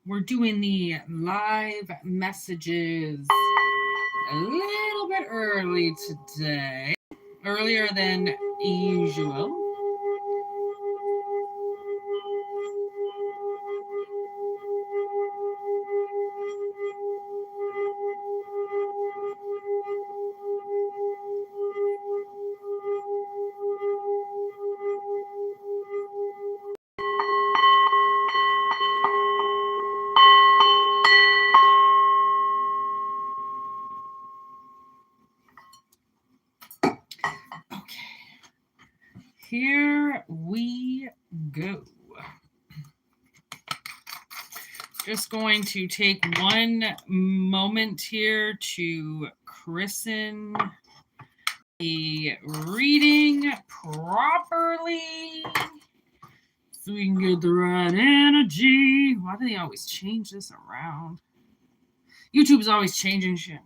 We're doing the live messages a little bit early today, earlier than usual. Here we go. Just going to take one moment here to christen the reading properly so we can get the right energy. Why do they always change this around? YouTube's always changing shit.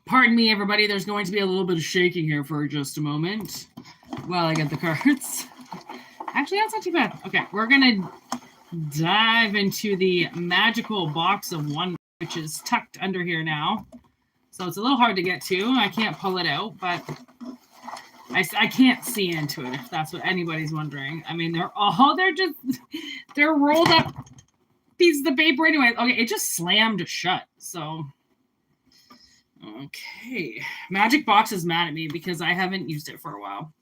Pardon me, everybody. There's going to be a little bit of shaking here for just a moment while I get the cards. Actually, that's not too bad. Okay, we're going to dive into the magical box of wonder, which is tucked under here now. So it's a little hard to get to. I can't pull it out, but I can't see into it, if that's what anybody's wondering. I mean, they're rolled up pieces of paper anyway. Okay, it just slammed shut, so... Okay, Magic Box is mad at me because I haven't used it for a while.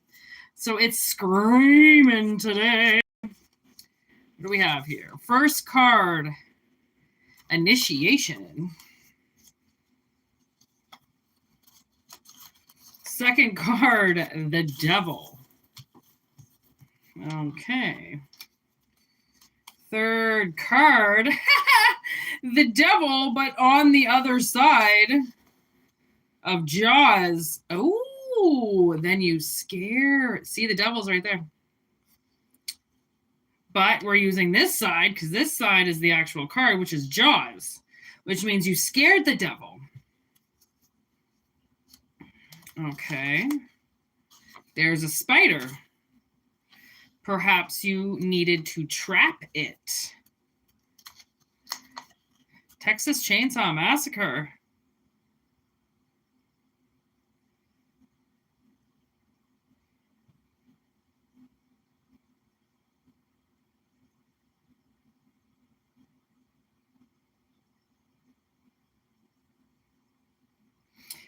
So it's screaming today. What do we have here? First card, Initiation. Second card, the Devil. Okay. Third card, the Devil, but on the other side of Jaws. Oh, then you scare. See, the Devil's right there. But we're using this side because this side is the actual card, which is Jaws, which means you scared the Devil. Okay. There's a spider. Perhaps you needed to trap it. Texas Chainsaw Massacre.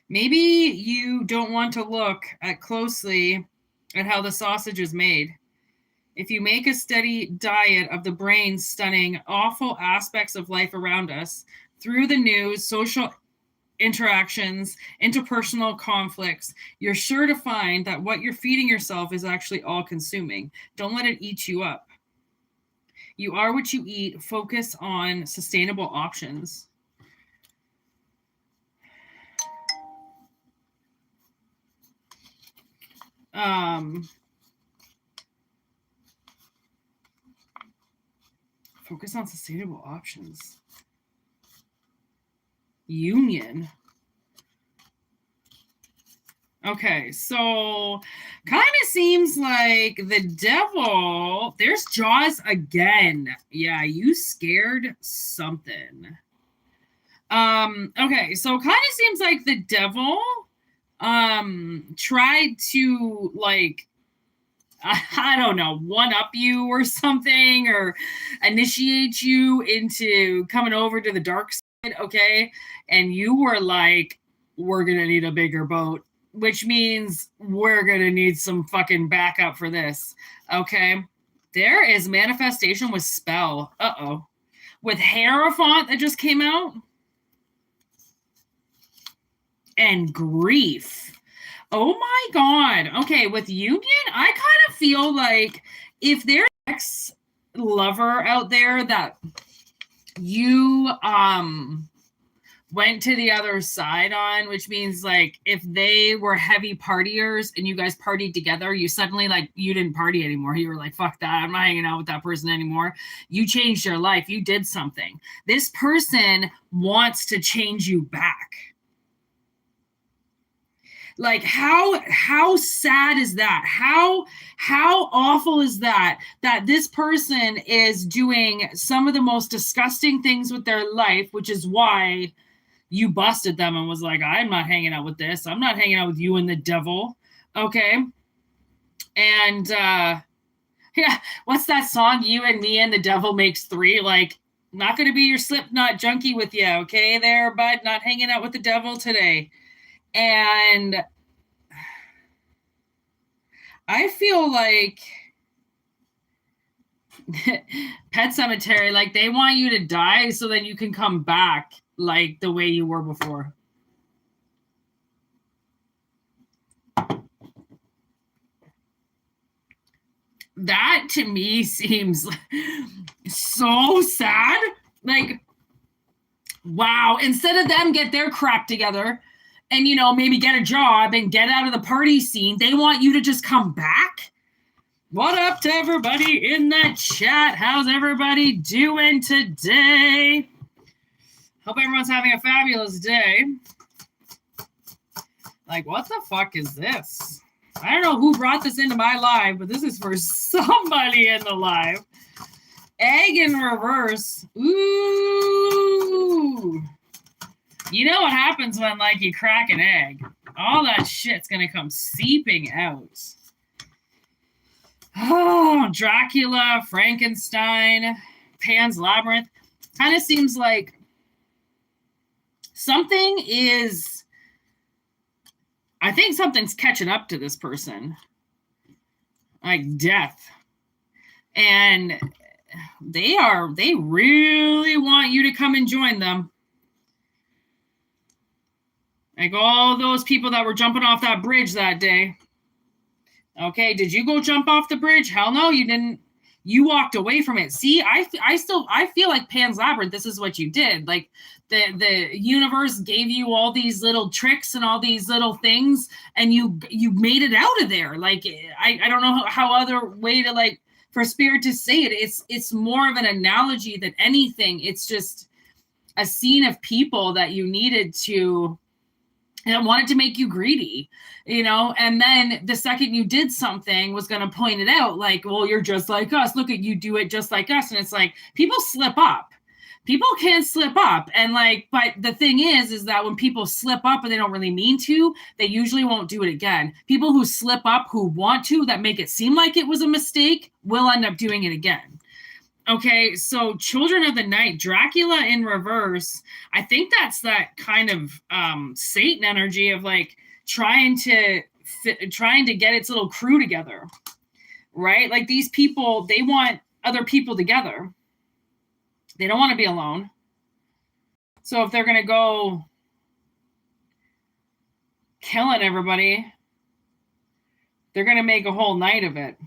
Maybe you don't want to look closely at how the sausage is made. If you make a steady diet of the brain stunning awful aspects of life around us through the news, social interactions, interpersonal conflicts, you're sure to find that what you're feeding yourself is actually all-consuming. Don't let it eat you up. You are what you eat. Focus on sustainable options. Focus on sustainable options. Union. Okay, so kind of seems like the Devil. There's Jaws again. Yeah, you scared something. Okay, so kind of seems like the Devil tried to, like, I don't know, one up you or something, or initiate you into coming over to the dark side, okay? And you were like, we're going to need a bigger boat, which means we're going to need some fucking backup for this, okay? There is Manifestation with Spell. Uh-oh. With Hierophant that just came out. And Grief. Oh my God. Okay, with Union, I kind of feel like if there's an ex-lover out there that you went to the other side on, which means like if they were heavy partiers and you guys partied together, you suddenly like you didn't party anymore. You were like, fuck that, I'm not hanging out with that person anymore. You changed your life. You did something. This person wants to change you back. Like how sad is that? How awful is that this person is doing some of the most disgusting things with their life, which is why you busted them and was like, I'm not hanging out with this. I'm not hanging out with you and the devil. Okay. And yeah, what's that song? You and me and the devil makes three. Like, not going to be your Slipknot junkie with you. Okay, there, bud. Not hanging out with the devil today. And I feel like Pet Cemetery, like they want you to die so that you can come back like the way you were before. That to me seems so sad. Like, wow, instead of them get their crap together and, you know, maybe get a job and get out of the party scene, they want you to just come back. What up to everybody in the chat? How's everybody doing today? Hope everyone's having a fabulous day. Like, what the fuck is this? I don't know who brought this into my live, but this is for somebody in the live. Egg in reverse. Ooh. You know what happens when, like, you crack an egg? All that shit's gonna come seeping out. Oh, Dracula, Frankenstein, Pan's Labyrinth. Kind of seems like something is... I think something's catching up to this person. Like death. And they really want you to come and join them. Like all those people that were jumping off that bridge that day. Okay, did you go jump off the bridge? Hell no, you didn't. You walked away from it. See, I feel like Pan's Labyrinth, this is what you did. Like the universe gave you all these little tricks and all these little things, and you made it out of there. Like I don't know how other way to, like, for spirit to say it. It's more of an analogy than anything. It's just a scene of people that you needed to, and wanted to make you greedy, you know? And then the second you did something was going to point it out, like, well, you're just like us. Look at you, do it just like us. And it's like, people slip up. People can slip up. And like, but the thing is that when people slip up and they don't really mean to, they usually won't do it again. People who slip up, who want to, that make it seem like it was a mistake, will end up doing it again. Okay, so Children of the Night, Dracula in reverse. I think that's that kind of Satan energy of like trying to get its little crew together, right? Like these people, they want other people together. They don't want to be alone. So if they're going to go killing everybody, they're going to make a whole night of it.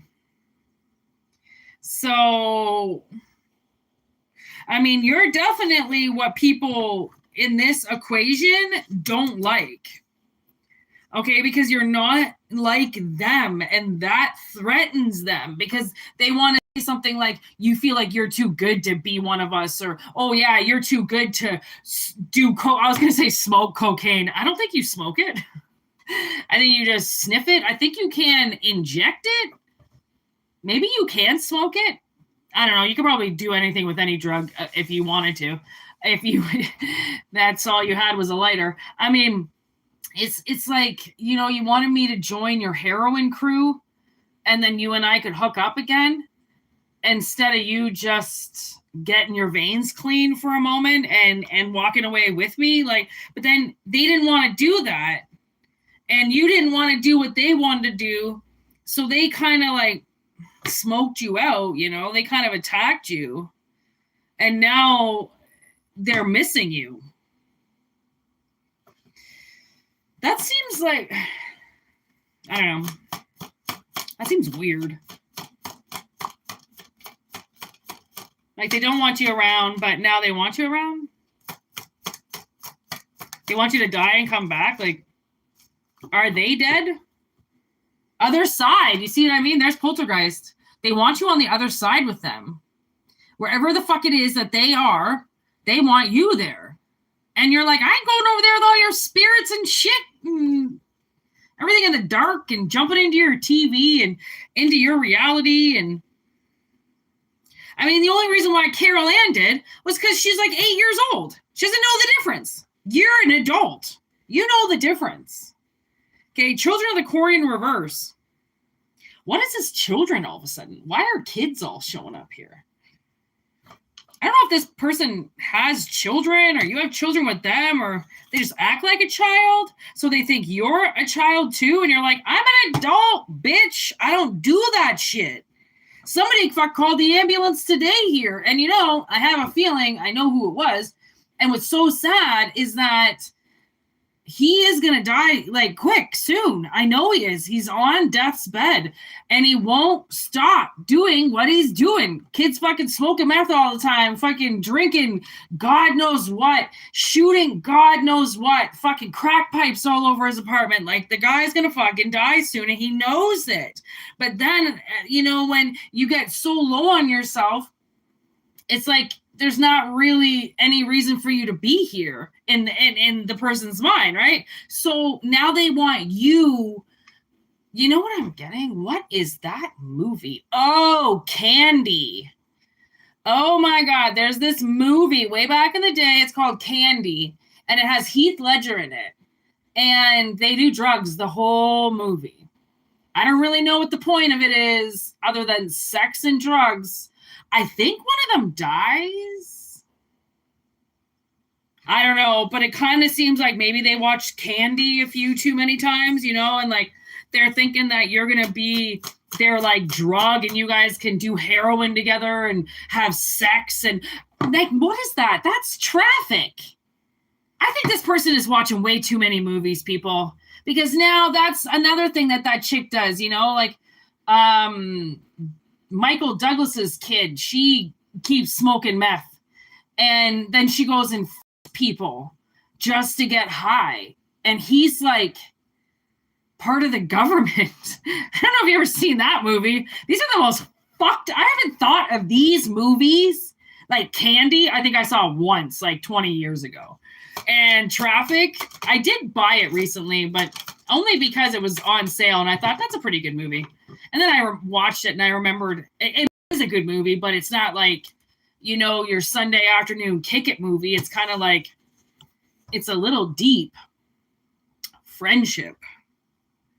So, I mean, you're definitely what people in this equation don't like. Okay, because you're not like them, and that threatens them because they want to say something like, you feel like you're too good to be one of us, or, oh yeah, you're too good to do I was going to say smoke cocaine. I don't think you smoke it. I think you just sniff it. I think you can inject it. Maybe you can smoke it. I don't know. You could probably do anything with any drug if you wanted to. If you, that's all you had was a lighter. I mean, it's like, you know, you wanted me to join your heroin crew and then you and I could hook up again instead of you just getting your veins clean for a moment and walking away with me. Like, but then they didn't want to do that. And you didn't want to do what they wanted to do. So they kind of like smoked you out, you know, they kind of attacked you, and now they're missing you. That seems like, I don't know, that seems weird. Like, they don't want you around, but now they want you around? They want you to die and come back? Like, are they dead? Other side. You see what I mean? There's poltergeist. They want you on the other side with them. Wherever the fuck it is that they are, they want you there. And you're like, I ain't going over there with all your spirits and shit and everything in the dark and jumping into your TV and into your reality. And I mean, the only reason why Carol Ann did was because she's like 8 years old. She doesn't know the difference. You're an adult. You know the difference. Okay, Children of the Corn in reverse. What is this children all of a sudden? Why are kids all showing up here? I don't know if this person has children or you have children with them or they just act like a child. So they think you're a child too. And you're like, I'm an adult, bitch. I don't do that shit. Somebody called the ambulance today here. And, you know, I have a feeling I know who it was. And what's so sad is that he is going to die like quick soon. I know he is. He's on death's bed and he won't stop doing what he's doing. Kids fucking smoking meth all the time, fucking drinking God knows what, shooting God knows what, fucking crack pipes all over his apartment. Like, the guy's going to fucking die soon and he knows it. But then, you know, when you get so low on yourself, it's like, there's not really any reason for you to be here in the person's mind, right? So now they want you. You know what I'm getting? What is that movie? Oh, Candy. Oh my God. There's this movie way back in the day. It's called Candy. And it has Heath Ledger in it. And they do drugs the whole movie. I don't really know what the point of it is other than sex and drugs. I think one of them dies. I don't know, but it kind of seems like maybe they watched Candy a few too many times, you know, and like they're thinking that you're going to be their like drug and you guys can do heroin together and have sex. And like, what is that? That's traffic. I think this person is watching way too many movies, people, because now that's another thing that chick does, you know, like, Michael Douglas's kid, she keeps smoking meth and then she goes and people just to get high. And he's like part of the government. I don't know if you've ever seen that movie. These are the most fucked. I haven't thought of these movies like Candy. I think I saw once like 20 years ago. And Traffic, I did buy it recently, but only because it was on sale. And I thought that's a pretty good movie. And then I watched it and I remembered it is a good movie, but it's not like, you know, your Sunday afternoon kick it movie. It's kind of like, it's a little deep. Friendship.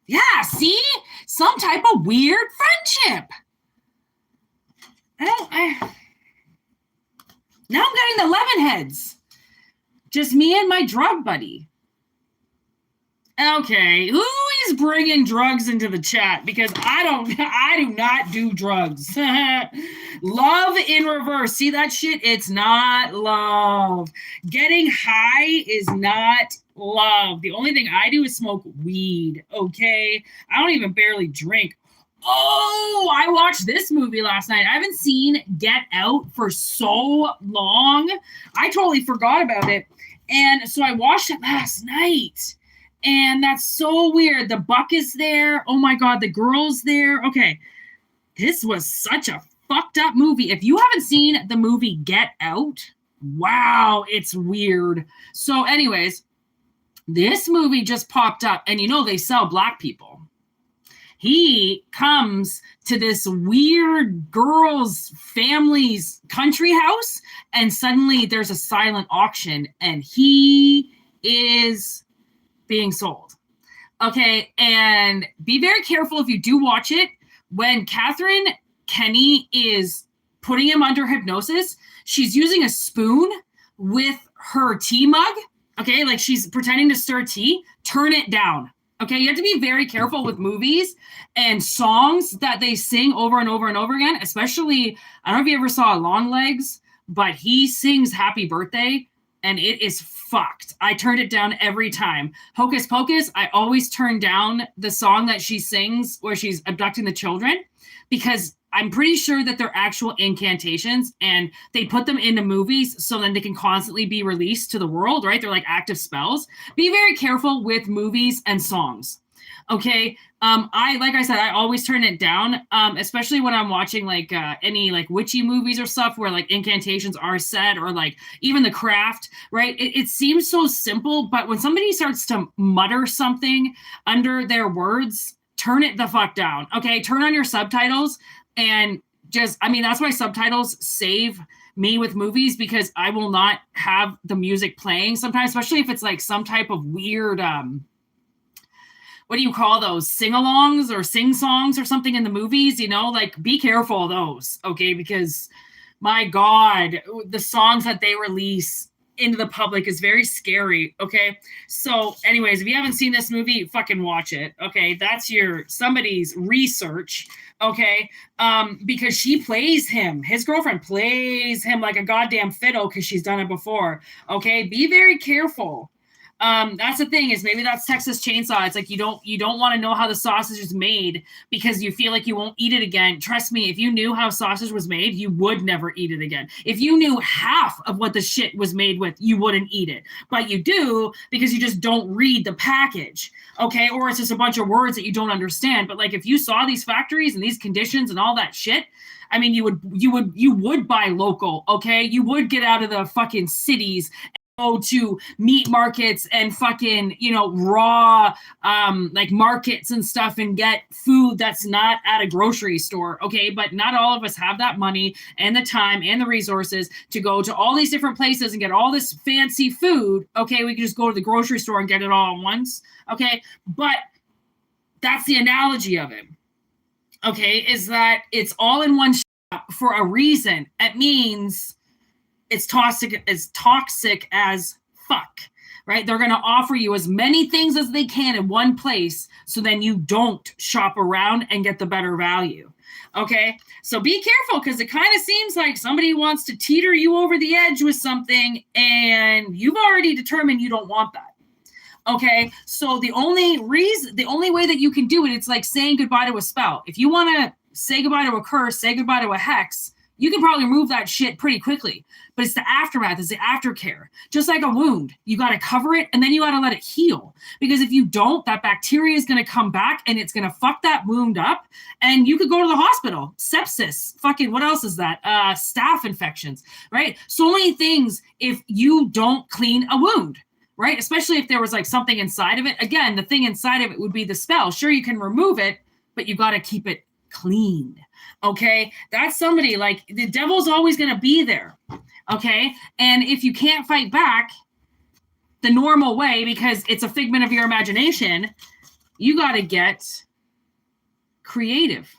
Yeah, see? Some type of weird friendship. Now I'm getting the lemon heads. Just me and my drug buddy. Okay, who is bringing drugs into the chat? Because I do not do drugs. Love in reverse. See that shit? It's not love. Getting high is not love. The only thing I do is smoke weed, okay? I don't even barely drink. Oh, I watched this movie last night. I haven't seen Get Out for so long. I totally forgot about it. And so I watched it last night. And that's so weird. The Buck is there. Oh my God, the girl's there. Okay. This was such a fucked up movie. If you haven't seen the movie Get Out, wow, it's weird. So anyways, this movie just popped up and you know they sell black people. He comes to this weird girl's family's country house and suddenly there's a silent auction and he is being sold. Okay, and be very careful if you do watch it. When Catherine Kenny is putting him under hypnosis, she's using a spoon with her tea mug. Okay, like she's pretending to stir tea. Turn it down. Okay, you have to be very careful with movies and songs that they sing over and over and over again, especially, I don't know if you ever saw Longlegs, but he sings Happy Birthday and it is fucked. I turned it down every time. Hocus Pocus, I always turn down the song that she sings where she's abducting the children because I'm pretty sure that they're actual incantations and they put them into movies so then they can constantly be released to the world, right? They're like active spells. Be very careful with movies and songs. Okay. Like I said, I always turn it down, especially when I'm watching like any like witchy movies or stuff where like incantations are said, or like even The Craft, right? It seems so simple, but when somebody starts to mutter something under their words, turn it the fuck down. Okay. Turn on your subtitles and just, I mean, that's why subtitles save me with movies, because I will not have the music playing sometimes, especially if it's like some type of weird, what do you call those, sing-alongs or sing-songs or something in the movies, you know, like be careful of those, okay? Because my God, the songs that they release into the public is very scary, okay? So anyways, if you haven't seen this movie, fucking watch it, okay? That's somebody's research, okay? Because she plays him. His girlfriend plays him like a goddamn fiddle because she's done it before, okay? Be very careful. That's the thing, is maybe that's Texas Chainsaw. It's like you don't want to know how the sausage is made because you feel like you won't eat it again. Trust me, if you knew how sausage was made, you would never eat it again. If you knew half of what the shit was made with, you wouldn't eat it. But you do because you just don't read the package, okay? Or it's just a bunch of words that you don't understand. But like if you saw these factories and these conditions and all that shit, I mean, you would buy local, okay? You would get out of the fucking cities, to meat markets and fucking, you know, raw like markets and stuff and get food that's not at a grocery store, okay? But not all of us have that money and the time and the resources to go to all these different places and get all this fancy food, okay? We can just go to the grocery store and get it all at once, okay? But that's the analogy of it, okay? Is that it's all in one shop for a reason. It means it's toxic as fuck, right? They're going to offer you as many things as they can in one place, so then you don't shop around and get the better value, okay? So be careful, because it kind of seems like somebody wants to teeter you over the edge with something, and you've already determined you don't want that, okay? So the only way that you can do it, it's like saying goodbye to a spell. If you want to say goodbye to a curse, say goodbye to a hex, you can probably remove that shit pretty quickly. But it's the aftermath, it's the aftercare. Just like a wound, you got to cover it and then you got to let it heal. Because if you don't, that bacteria is going to come back and it's going to fuck that wound up. And you could go to the hospital. Sepsis, fucking, what else is that? Staph infections, right? So many things if you don't clean a wound, right? Especially if there was like something inside of it. Again, the thing inside of it would be the spell. Sure, you can remove it, but you got to keep it clean, okay? That's somebody, like, the devil's always going to be there, okay? And if you can't fight back the normal way because it's a figment of your imagination, you got to get creative,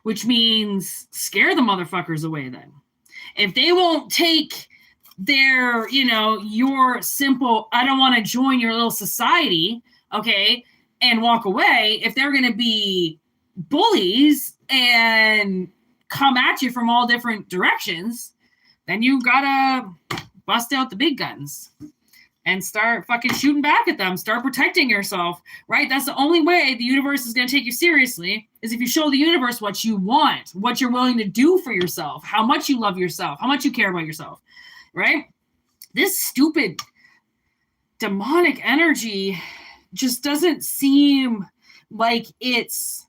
which means scare the motherfuckers away then. If they won't take their, you know, your simple, I don't want to join your little society, okay, and walk away, if they're going to be bullies and come at you from all different directions, then you gotta bust out the big guns and start fucking shooting back at them. Start protecting yourself, right? That's the only way the universe is going to take you seriously, is if you show the universe what you want, what you're willing to do for yourself, how much you love yourself, how much you care about yourself, right? This stupid demonic energy just doesn't seem like it's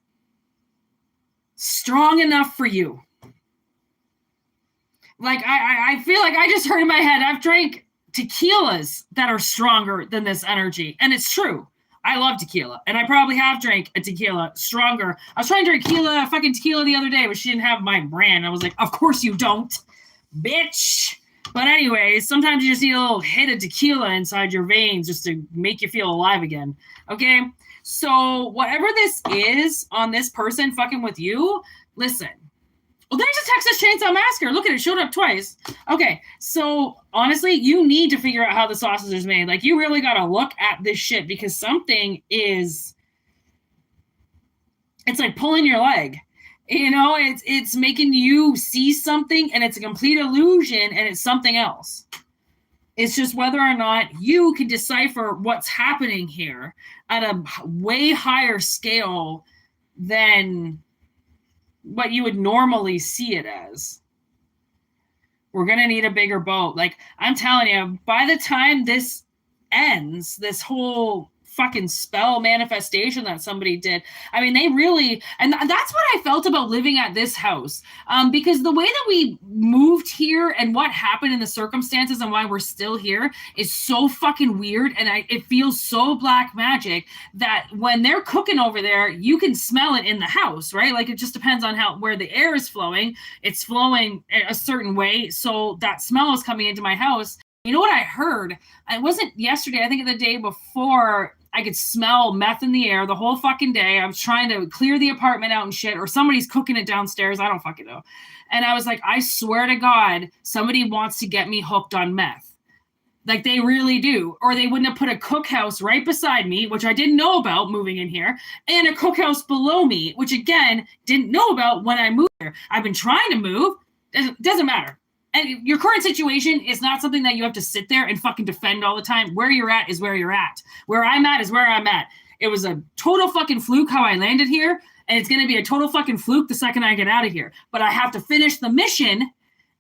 strong enough for you. Like, I feel like I just heard in my head, I've drank tequilas that are stronger than this energy. And it's true. I love tequila. And I probably have drank a tequila stronger. I was trying to drink fucking tequila the other day, but she didn't have my brand. I was like, of course you don't, bitch. But anyways, sometimes you just need a little hit of tequila inside your veins just to make you feel alive again. Okay? So whatever this is on this person fucking with you, listen. Well, there's a Texas Chainsaw Massacre. Look at it. Showed up twice. Okay. So honestly, you need to figure out how the sausage is made. Like, you really got to look at this shit, because something is, it's like pulling your leg. You know, it's making you see something and it's a complete illusion and it's something else. It's just whether or not you can decipher what's happening here at a way higher scale than what you would normally see it as. We're going to need a bigger boat. Like, I'm telling you, by the time this ends, this whole fucking spell manifestation that somebody did, I mean, they really, and that's what I felt about living at this house, because the way that we moved here and what happened in the circumstances and why we're still here is so fucking weird, and it feels so black magic that when they're cooking over there, you can smell it in the house, right? Like, it just depends on where the air is flowing. It's flowing a certain way, so that smell is coming into my house. You know what I heard? It wasn't yesterday, I think the day before. I could smell meth in the air the whole fucking day. I was trying to clear the apartment out and shit, or somebody's cooking it downstairs. I don't fucking know. And I was like, I swear to God, somebody wants to get me hooked on meth. Like, they really do. Or they wouldn't have put a cookhouse right beside me, which I didn't know about moving in here, and a cookhouse below me, which, again, didn't know about when I moved here. I've been trying to move. Doesn't matter. And your current situation is not something that you have to sit there and fucking defend all the time. Where you're at is where you're at. Where I'm at is where I'm at. It was a total fucking fluke how I landed here, and it's going to be a total fucking fluke the second I get out of here. But I have to finish the mission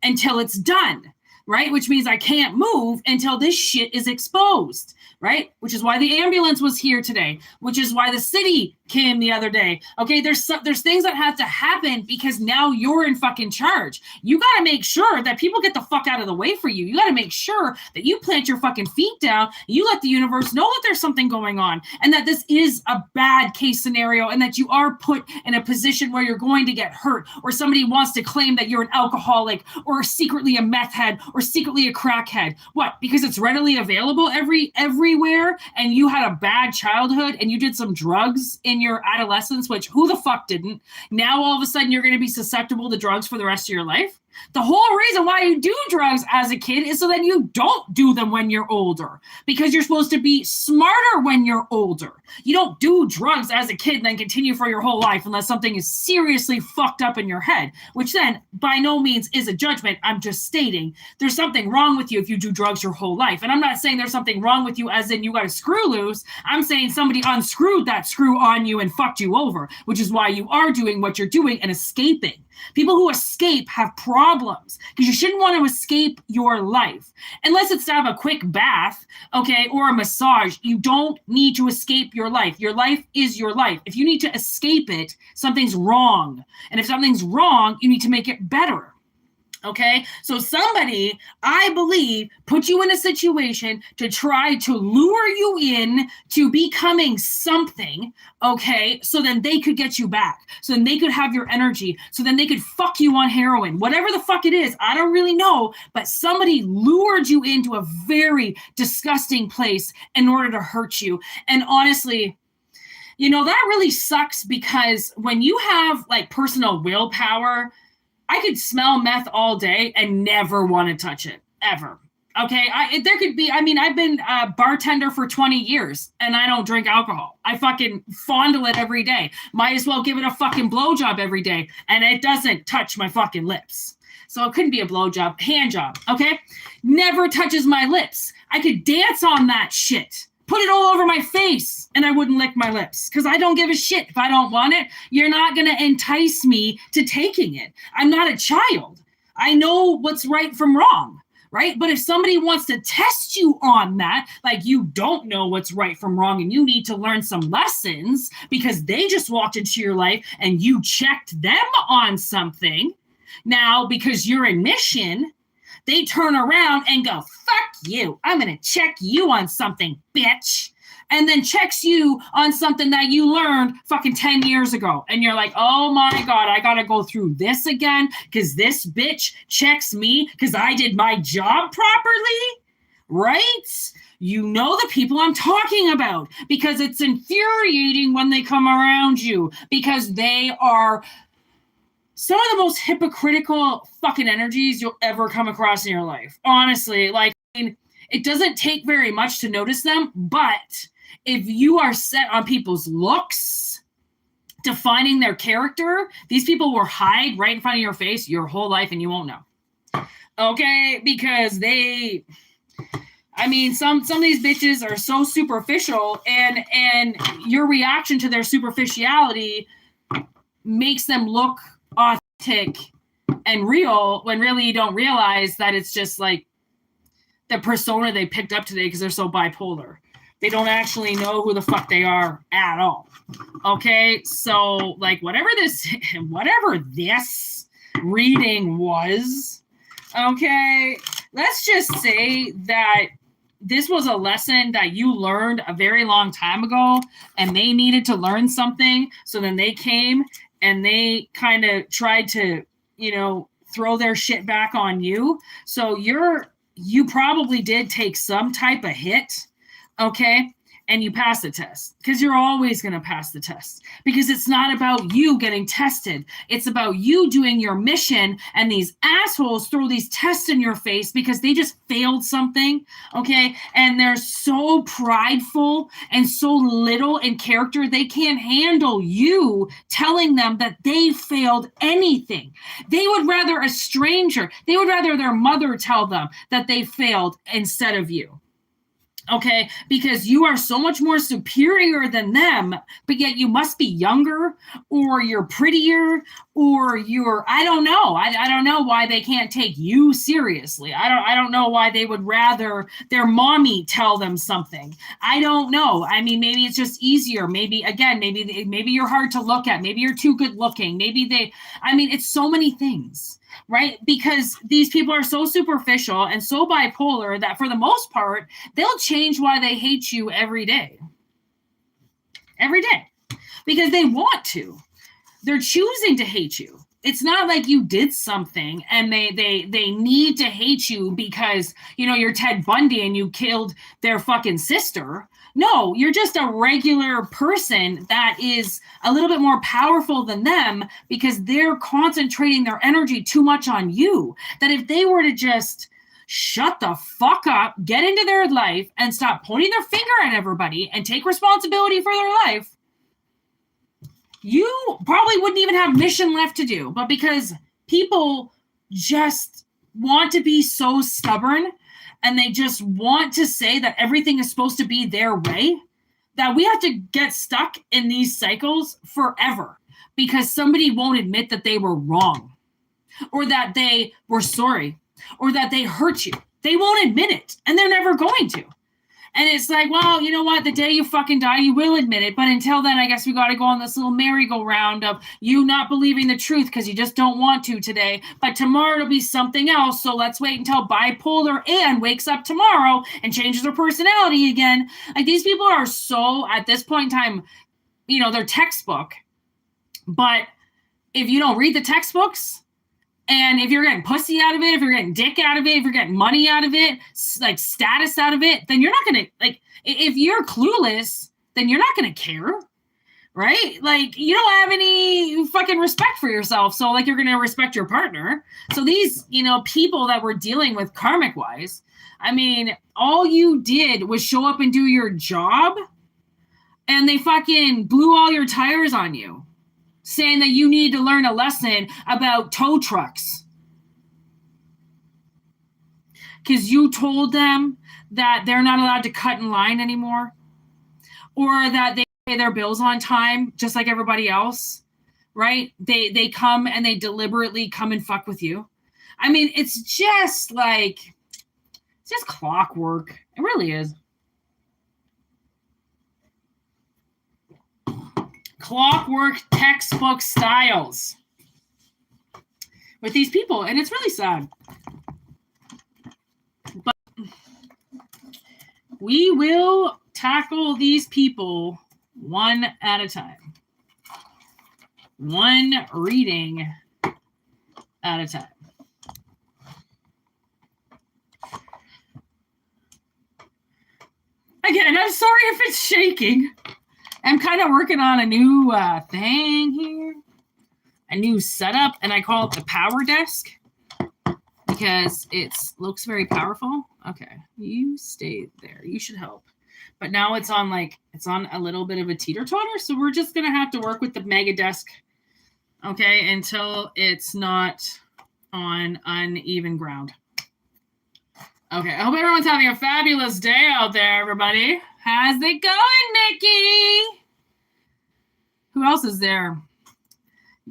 until it's done, right? Which means I can't move until this shit is exposed, right? Which is why the ambulance was here today, which is why the city came the other day. Okay, there's things that have to happen because now you're in fucking charge. You got to make sure that people get the fuck out of the way for you. You got to make sure that you plant your fucking feet down. You let the universe know that there's something going on and that this is a bad case scenario and that you are put in a position where you're going to get hurt, or somebody wants to claim that you're an alcoholic or secretly a meth head or secretly a crackhead. What? Because it's readily available everywhere, and you had a bad childhood and you did some drugs in your adolescence, which who the fuck didn't? Now all of a sudden you're going to be susceptible to drugs for the rest of your life? The whole reason why you do drugs as a kid is so that you don't do them when you're older, because you're supposed to be smarter when you're older. You don't do drugs as a kid and then continue for your whole life unless something is seriously fucked up in your head, which then by no means is a judgment. I'm just stating there's something wrong with you if you do drugs your whole life. And I'm not saying there's something wrong with you as in you got a screw loose. I'm saying somebody unscrewed that screw on you and fucked you over, which is why you are doing what you're doing and escaping. People who escape have problems because you shouldn't want to escape your life unless it's to have a quick bath, okay, or a massage. You don't need to escape your life. Your life is your life. If you need to escape it, something's wrong. And if something's wrong, you need to make it better. Okay, so somebody, I believe, put you in a situation to try to lure you in to becoming something, okay, so then they could get you back, so then they could have your energy, so then they could fuck you on heroin, whatever the fuck it is. I don't really know, but somebody lured you into a very disgusting place in order to hurt you. And honestly, you know, that really sucks, because when you have like personal willpower, I could smell meth all day and never want to touch it, ever. Okay, there could be, I mean, I've been a bartender for 20 years and I don't drink alcohol. I fucking fondle it every day. Might as well give it a fucking blowjob every day, and it doesn't touch my fucking lips. So it couldn't be a blowjob, hand job, okay? Never touches my lips. I could dance on that shit. Put it all over my face and I wouldn't lick my lips because I don't give a shit. If I don't want it, you're not going to entice me to taking it. I'm not a child. I know what's right from wrong, right? But if somebody wants to test you on that, like you don't know what's right from wrong and you need to learn some lessons because they just walked into your life and you checked them on something. Now, because you're in mission, they turn around and go, fuck you. I'm going to check you on something, bitch. And then checks you on something that you learned fucking 10 years ago. And you're like, oh my God, I got to go through this again because this bitch checks me because I did my job properly, right? You know the people I'm talking about, because it's infuriating when they come around you because they are some of the most hypocritical fucking energies you'll ever come across in your life. Honestly, like, I mean, it doesn't take very much to notice them, but if you are set on people's looks, defining their character, these people will hide right in front of your face your whole life and you won't know. Okay? Because they, I mean, some of these bitches are so superficial, and your reaction to their superficiality makes them look authentic and real, when really you don't realize that it's just like the persona they picked up today because they're so bipolar. They don't actually know who the fuck they are at all. Okay, so like whatever this reading was, okay, let's just say that this was a lesson that you learned a very long time ago, and they needed to learn something. So then they came and they kind of tried to, throw their shit back on you. So you probably did take some type of hit, okay? And you pass the test, because you're always going to pass the test, because it's not about you getting tested. It's about you doing your mission, and these assholes throw these tests in your face because they just failed something, okay? And they're so prideful and so little in character, they can't handle you telling them that they failed anything. They would rather a stranger, they would rather their mother tell them that they failed instead of you. Okay, because you are so much more superior than them, but yet you must be younger, or you're prettier, or I don't know. I don't know why they can't take you seriously. I don't know why they would rather their mommy tell them something. I don't know. I mean, maybe it's just easier. Maybe you're hard to look at. Maybe you're too good looking. It's so many things. Right? Because these people are so superficial and so bipolar that for the most part, they'll change why they hate you every day. Every day. Because they want to. They're choosing to hate you. It's not like you did something and they need to hate you because, you're Ted Bundy and you killed their fucking sister. No, you're just a regular person that is a little bit more powerful than them because they're concentrating their energy too much on you. That if they were to just shut the fuck up, get into their life, and stop pointing their finger at everybody and take responsibility for their life, you probably wouldn't even have mission left to do. But because people just want to be so stubborn, and they just want to say that everything is supposed to be their way, that we have to get stuck in these cycles forever because somebody won't admit that they were wrong, or that they were sorry, or that they hurt you. They won't admit it, and they're never going to. And it's like, well, you know what? The day you fucking die, you will admit it. But until then, I guess we got to go on this little merry-go-round of you not believing the truth because you just don't want to today. But tomorrow it'll be something else. So let's wait until bipolar Ann wakes up tomorrow and changes her personality again. Like, these people are so, at this point in time, they're textbook. But if you don't read the textbooks, and if you're getting pussy out of it, if you're getting dick out of it, if you're getting money out of it, like status out of it, then you're not going to, like, if you're clueless, then you're not going to care, right? Like, you don't have any fucking respect for yourself. So, like, you're going to respect your partner. So these, people that we're dealing with karmic-wise, all you did was show up and do your job, and they fucking blew all your tires on you, saying that you need to learn a lesson about tow trucks. Because you told them that they're not allowed to cut in line anymore. Or that they pay their bills on time, just like everybody else. Right? They come and they deliberately come and fuck with you. It's just like, it's just clockwork. It really is. Clockwork textbook styles with these people, and it's really sad. But we will tackle these people one at a time, one reading at a time. Again, I'm sorry if it's shaking. I'm kind of working on a new thing here, a new setup, and I call it the power desk because it looks very powerful. Okay, you stay there. You should help. But now it's on a little bit of a teeter-totter, so we're just going to have to work with the mega desk, okay, until it's not on uneven ground. Okay, I hope everyone's having a fabulous day out there, everybody. How's it going, Nikki? Who else is there?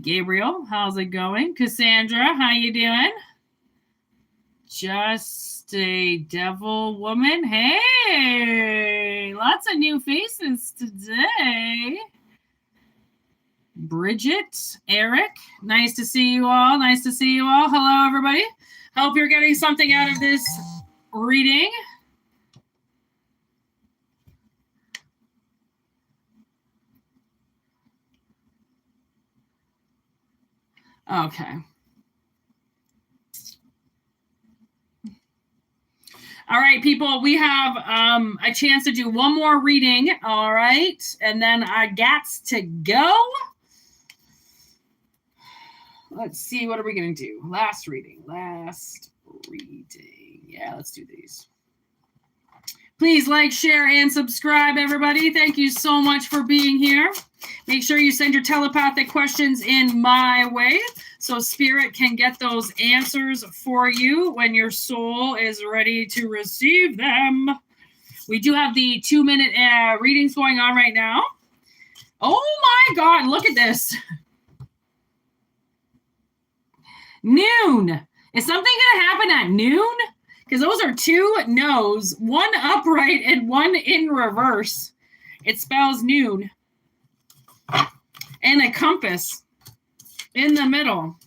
Gabriel, how's it going? Cassandra, how you doing? Just a devil woman. Hey, lots of new faces today. Bridget, Eric, nice to see you all. Nice to see you all. Hello, everybody. Hope you're getting something out of this reading. Okay. All right, people, we have a chance to do one more reading, all right? And then I got to go. Let's see, what are we going to do? Last reading. Yeah, let's do these. Please like, share, and subscribe, everybody. Thank you so much for being here. Make sure you send your telepathic questions in my way so Spirit can get those answers for you when your soul is ready to receive them. We do have the 2-minute readings going on right now. Oh my God, look at this. Noon. Is something going to happen at noon? Because those are two no's, one upright and one in reverse. It spells noon. And a compass in the middle.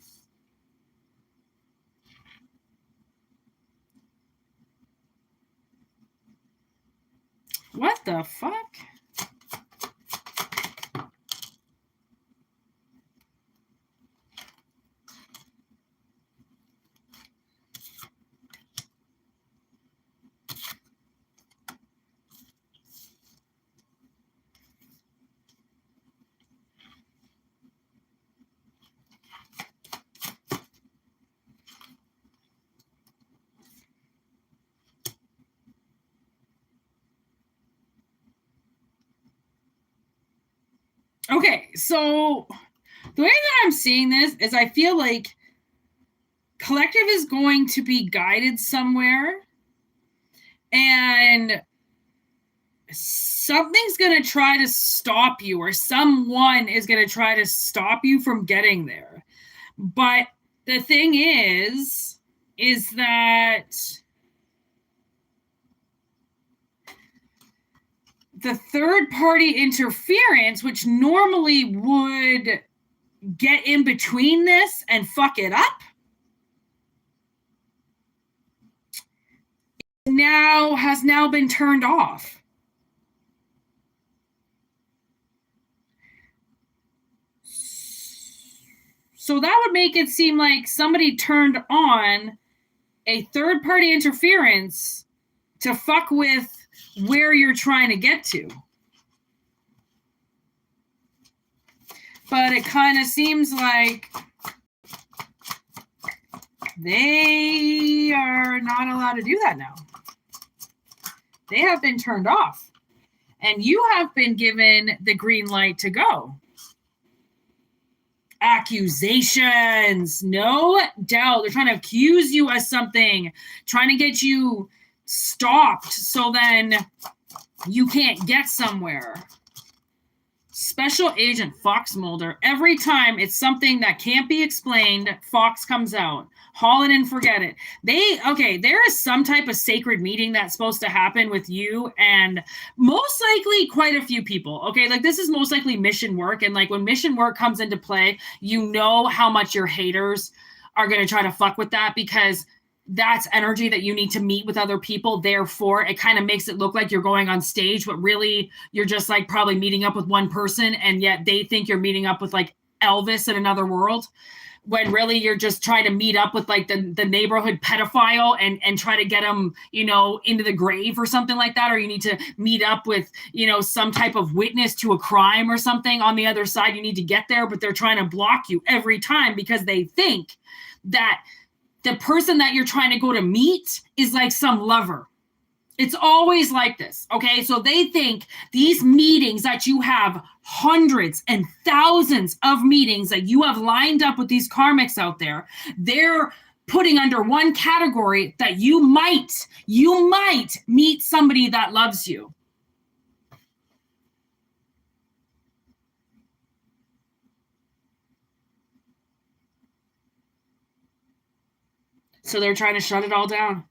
What the fuck? Okay, so the way that I'm seeing this is I feel like collective is going to be guided somewhere and something's going to try to stop you, or someone is going to try to stop you from getting there. But the thing is that the third party interference, which normally would get in between this and fuck it up, has now been turned off. So that would make it seem like somebody turned on a third party interference to fuck with where you're trying to get to. But it kind of seems like they are not allowed to do that now. They have been turned off. And you have been given the green light to go. Accusations. No doubt. They're trying to accuse you of something. Trying to get you stopped so then you can't get somewhere. Special Agent Fox Mulder. Every time it's something that can't be explained, Fox comes out. Haul it and forget it. There is some type of sacred meeting that's supposed to happen with you and most likely quite a few people. Okay, like this is most likely mission work. And like when mission work comes into play, you know how much your haters are going to try to fuck with that because that's energy that you need to meet with other people. Therefore, it kind of makes it look like you're going on stage, but really you're just like probably meeting up with one person. And yet they think you're meeting up with like Elvis in another world, when really you're just trying to meet up with like the neighborhood pedophile and try to get him, into the grave or something like that. Or you need to meet up with, some type of witness to a crime or something on the other side. You need to get there, but they're trying to block you every time because they think that the person that you're trying to go to meet is like some lover. It's always like this, okay? So they think these meetings that you have, hundreds and thousands of meetings that you have lined up with these karmics out there, they're putting under one category that you might meet somebody that loves you. So they're trying to shut it all down.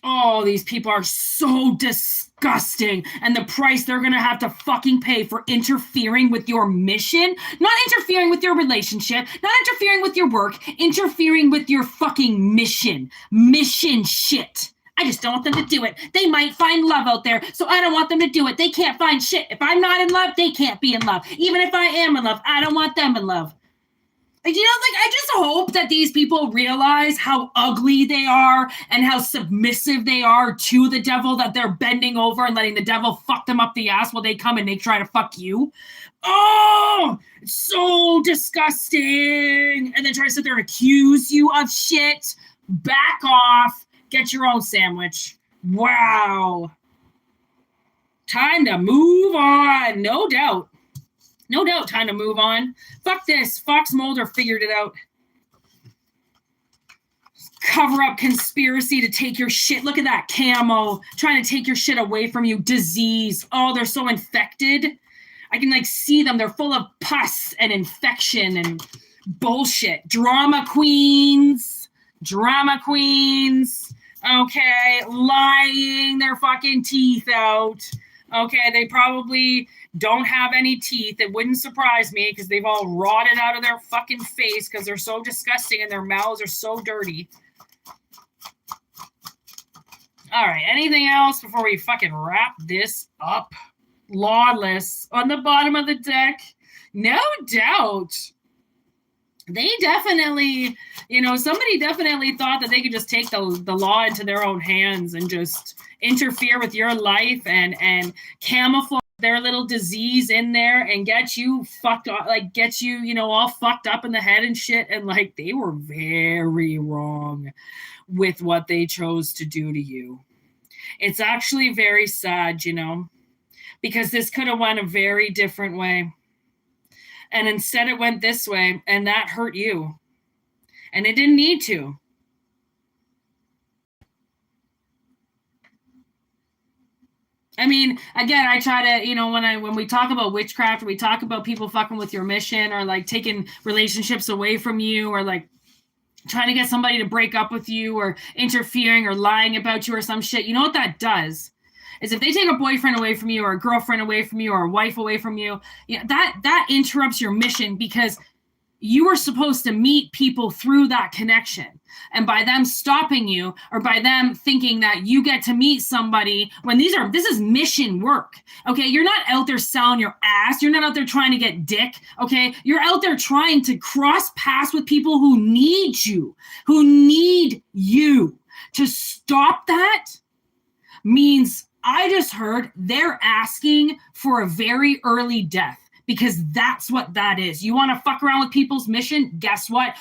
Oh, these people are so disgusting. And the price they're going to have to fucking pay for interfering with your mission, not interfering with your relationship, not interfering with your work, interfering with your fucking mission. Mission shit. I just don't want them to do it. They might find love out there, so I don't want them to do it. They can't find shit. If I'm not in love, they can't be in love. Even if I am in love, I don't want them in love. Like, you know, like, I just hope that these people realize how ugly they are and how submissive they are to the devil, that they're bending over and letting the devil fuck them up the ass while they come and they try to fuck you. Oh, it's so disgusting. And then try to sit there and accuse you of shit. Back off. Get your own sandwich. Wow. Time to move on. No doubt. No doubt, time to move on. Fuck this. Fox Mulder figured it out. Cover up conspiracy to take your shit. Look at that camo. Trying to take your shit away from you. Disease. Oh, they're so infected. I can like see them. They're full of pus and infection and bullshit. Drama queens. Drama queens. Okay. Lying their fucking teeth out. Okay. They probably don't have any teeth. It wouldn't surprise me because they've all rotted out of their fucking face because they're so disgusting and their mouths are so dirty. All right, anything else before we fucking wrap this up? Lawless on the bottom of the deck. No doubt. They definitely, you know, somebody definitely thought that they could just take the law into their own hands and just interfere with your life and camouflage their little disease in there and get you fucked up, like get you, you know, all fucked up in the head and shit. And like, they were very wrong with what they chose to do to you. It's actually very sad, you know, because this could have went a very different way. And instead it went this way, and that hurt you. And it didn't need to. I mean, again, I try to, you know, when we talk about witchcraft, or we talk about people fucking with your mission, or like taking relationships away from you, or like trying to get somebody to break up with you, or interfering or lying about you or some shit. You know what that does? Is if they take a boyfriend away from you, or a girlfriend away from you, or a wife away from you, that interrupts your mission, because you were supposed to meet people through that connection. And by them stopping you, or by them thinking that you get to meet somebody when this is mission work. Okay. You're not out there selling your ass. You're not out there trying to get dick. Okay. You're out there trying to cross paths with people who need you, who need you. To stop that means, I just heard, they're asking for a very early death. Because that's what that is. You want to fuck around with people's mission? Guess what?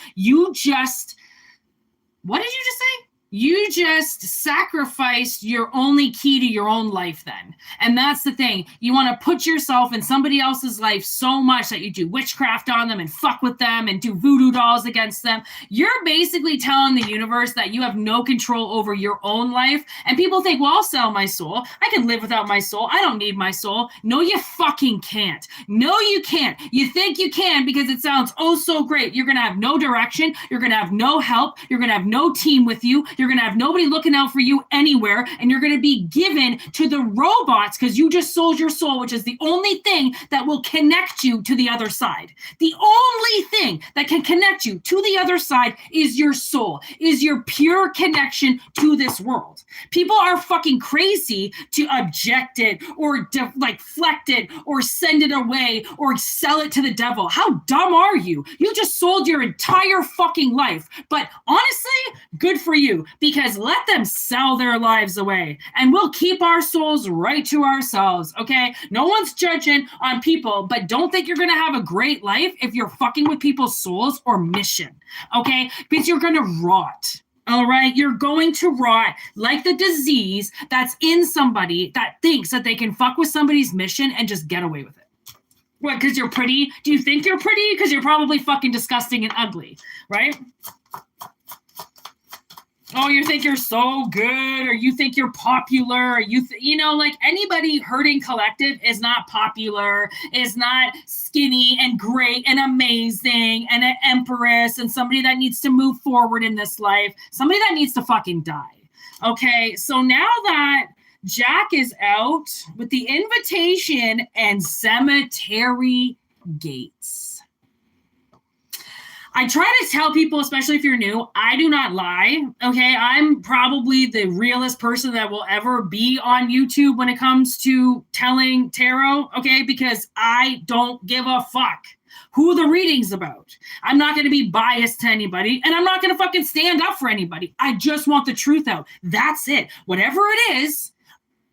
What did you just say? You just sacrificed your only key to your own life then. And that's the thing. You want to put yourself in somebody else's life so much that you do witchcraft on them and fuck with them and do voodoo dolls against them. You're basically telling the universe that you have no control over your own life. And people think, well, I'll sell my soul. I can live without my soul. I don't need my soul. No, you fucking can't. No, you can't. You think you can because it sounds oh so great. You're going to have no direction. You're going to have no help. You're going to have no team with you. You're going to have nobody looking out for you anywhere, and you're going to be given to the robots because you just sold your soul, which is the only thing that will connect you to the other side. The only thing that can connect you to the other side is your soul, is your pure connection to this world. People are fucking crazy to object it or deflect it or send it away or sell it to the devil. How dumb are you? You just sold your entire fucking life. But honestly, good for you, because let them sell their lives away and we'll keep our souls right to ourselves, okay? No one's judging on people, but don't think you're going to have a great life if you're fucking with people's souls or mission, okay? Because you're going to rot. All right, you're going to rot like the disease that's in somebody that thinks that they can fuck with somebody's mission and just get away with it. What, because you're pretty? Do you think you're pretty? Because you're probably fucking disgusting and ugly, right? Oh, you think you're so good, or you think you're popular, or you know, like anybody hurting collective is not popular, is not skinny and great and amazing and an empress and somebody that needs to move forward in this life, somebody that needs to fucking die. Okay, so now that Jack is out with the invitation and cemetery gates. I try to tell people, especially if you're new, I do not lie. Okay. I'm probably the realest person that will ever be on YouTube when it comes to telling tarot. Okay. Because I don't give a fuck who the reading's about. I'm not going to be biased to anybody, and I'm not going to fucking stand up for anybody. I just want the truth out. That's it. Whatever it is.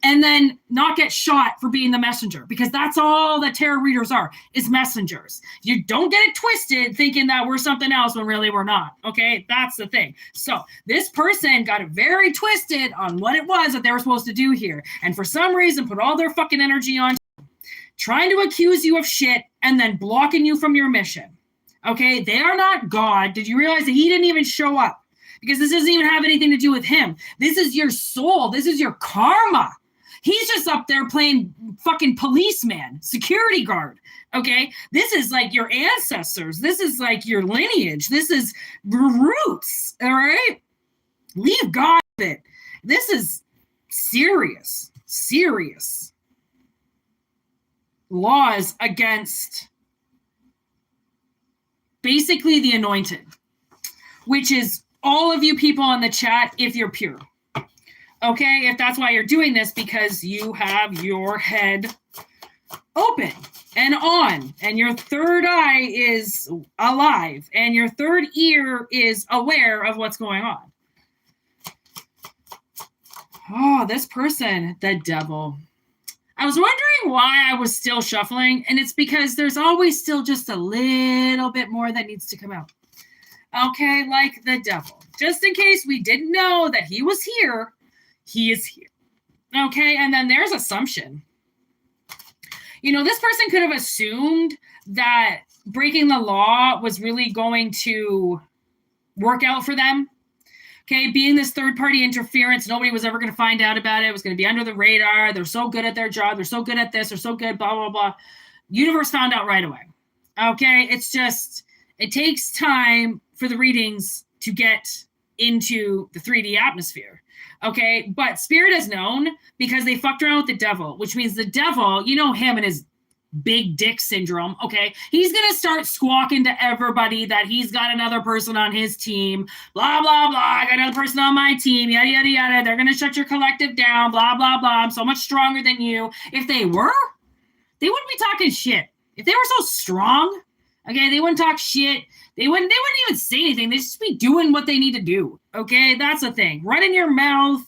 And then not get shot for being the messenger, because that's all that tarot readers are, is messengers. You don't get it twisted thinking that we're something else when really we're not. Okay, that's the thing. So this person got it very twisted on what it was that they were supposed to do here, and for some reason put all their fucking energy on trying to accuse you of shit and then blocking you from your mission. Okay, they are not God. Did you realize that he didn't even show up? Because this doesn't even have anything to do with him. This is your soul. This is your karma. He's just up there playing fucking policeman, security guard. Okay. This is like your ancestors. This is like your lineage. This is roots. All right. Leave God with it. This is serious laws against basically the anointed, which is all of you people on the chat, if you're pure. Okay, if that's why you're doing this, because you have your head open and on, and your third eye is alive, and your third ear is aware of what's going on. Oh, this person, the devil. I was wondering why I was still shuffling, and it's because there's always still just a little bit more that needs to come out. Okay, like the devil. Just in case we didn't know that he was here, he is here. Okay, and then there's assumption. You know, this person could have assumed that breaking the law was really going to work out for them. Okay, being this third-party interference, nobody was ever going to find out about it. It was going to be under the radar. They're so good at their job. They're so good at this. They're so good, blah, blah, blah. Universe found out right away. Okay, it's just, it takes time for the readings to get into the 3D atmosphere. Okay, but Spirit has known because they fucked around with the devil, which means the devil, you know him and his big dick syndrome, okay? He's going to start squawking to everybody that he's got another person on his team, blah, blah, blah, I got another person on my team, yada, yada, yada, they're going to shut your collective down, blah, blah, blah, I'm so much stronger than you. If they were, they wouldn't be talking shit. If they were so strong, okay, they wouldn't talk shit. They wouldn't even say anything. They'd just be doing what they need to do. Okay, that's the thing. Running your mouth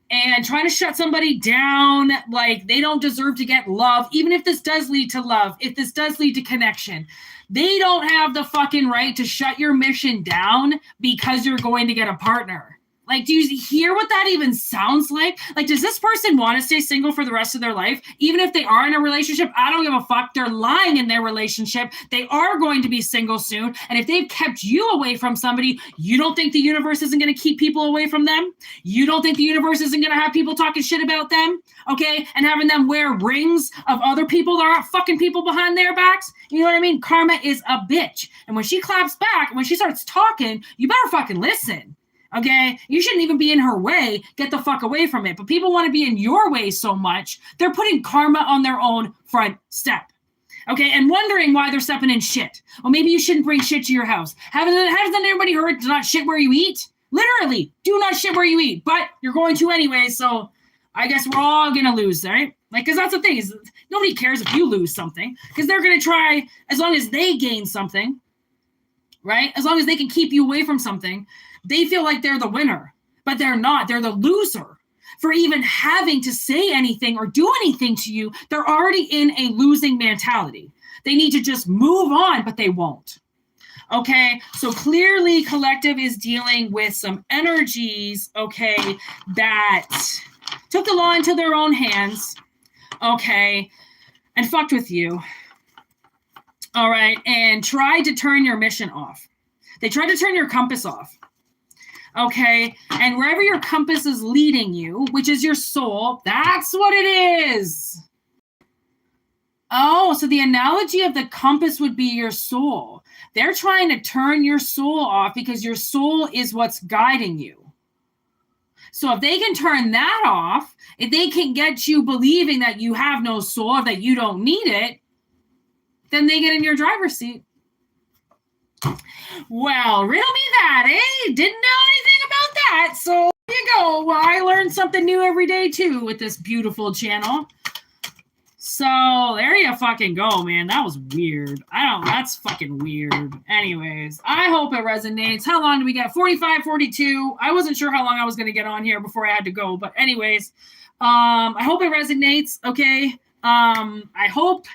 and trying to shut somebody down like they don't deserve to get love, even if this does lead to love, if this does lead to connection. They don't have the fucking right to shut your mission down because you're going to get a partner. Like, do you hear what that even sounds like? Like, does this person want to stay single for the rest of their life? Even if they are in a relationship, I don't give a fuck. They're lying in their relationship. They are going to be single soon. And if they've kept you away from somebody, you don't think the universe isn't going to keep people away from them? You don't think the universe isn't going to have people talking shit about them? Okay? And having them wear rings of other people that aren't fucking people behind their backs? You know what I mean? Karma is a bitch. And when she claps back, when she starts talking, you better fucking listen. Okay, you shouldn't even be in her way. Get the fuck away from it. But people want to be in your way so much, they're putting karma on their own front step. Okay, and wondering why they're stepping in shit. Well, maybe you shouldn't bring shit to your house. Hasn't everybody heard do not shit where you eat? Literally, do not shit where you eat. But you're going to anyway, so I guess we're all going to lose, right? Like, because that's the thing, is nobody cares if you lose something. Because they're going to try, as long as they gain something, right? As long as they can keep you away from something, they feel like they're the winner, but they're not. They're the loser for even having to say anything or do anything to you. They're already in a losing mentality. They need to just move on, but they won't. Okay, so clearly collective is dealing with some energies, okay, that took the law into their own hands, okay, and fucked with you. All right, and tried to turn your mission off. They tried to turn your compass off. Okay. And wherever your compass is leading you, which is your soul, that's what it is. Oh, so the analogy of the compass would be your soul. They're trying to turn your soul off because your soul is what's guiding you. So if they can turn that off, if they can get you believing that you have no soul, that you don't need it, then they get in your driver's seat. Well, riddle me that, eh? Didn't know anything about that. So there you go. Well, I learn something new every day too with this beautiful channel. So there you fucking go, man. That was weird. That's fucking weird. Anyways, I hope it resonates. How long do we get? 45, 42. I wasn't sure how long I was going to get on here before I had to go. But anyways, I hope it resonates. Okay. I hope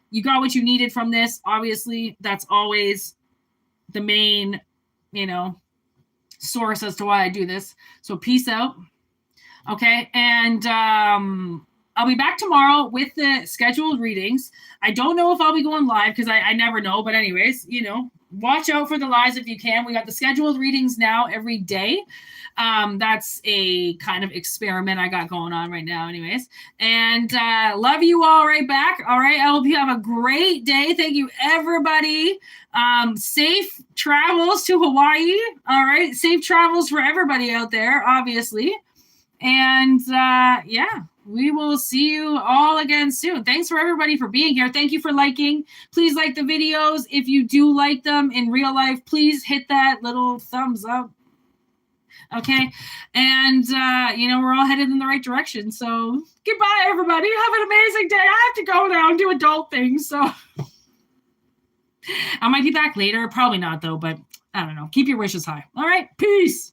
you got what you needed from this. Obviously, that's always the main, source as to why I do this. So peace out. Okay. And, I'll be back tomorrow with the scheduled readings. I don't know if I'll be going live because I never know. But anyways, watch out for the lives if you can. We got the scheduled readings now every day. That's a kind of experiment I got going on right now anyways. And love you all right back. All right. I hope you have a great day. Thank you, everybody. Safe travels to Hawaii. All right. Safe travels for everybody out there, obviously. And yeah. We will see you all again soon. Thanks for everybody for being here. Thank you for liking. Please like the videos. If you do like them in real life, please hit that little thumbs up. Okay. And, we're all headed in the right direction. So goodbye, everybody. Have an amazing day. I have to go now and do adult things. So I might be back later. Probably not, though. But I don't know. Keep your wishes high. All right. Peace.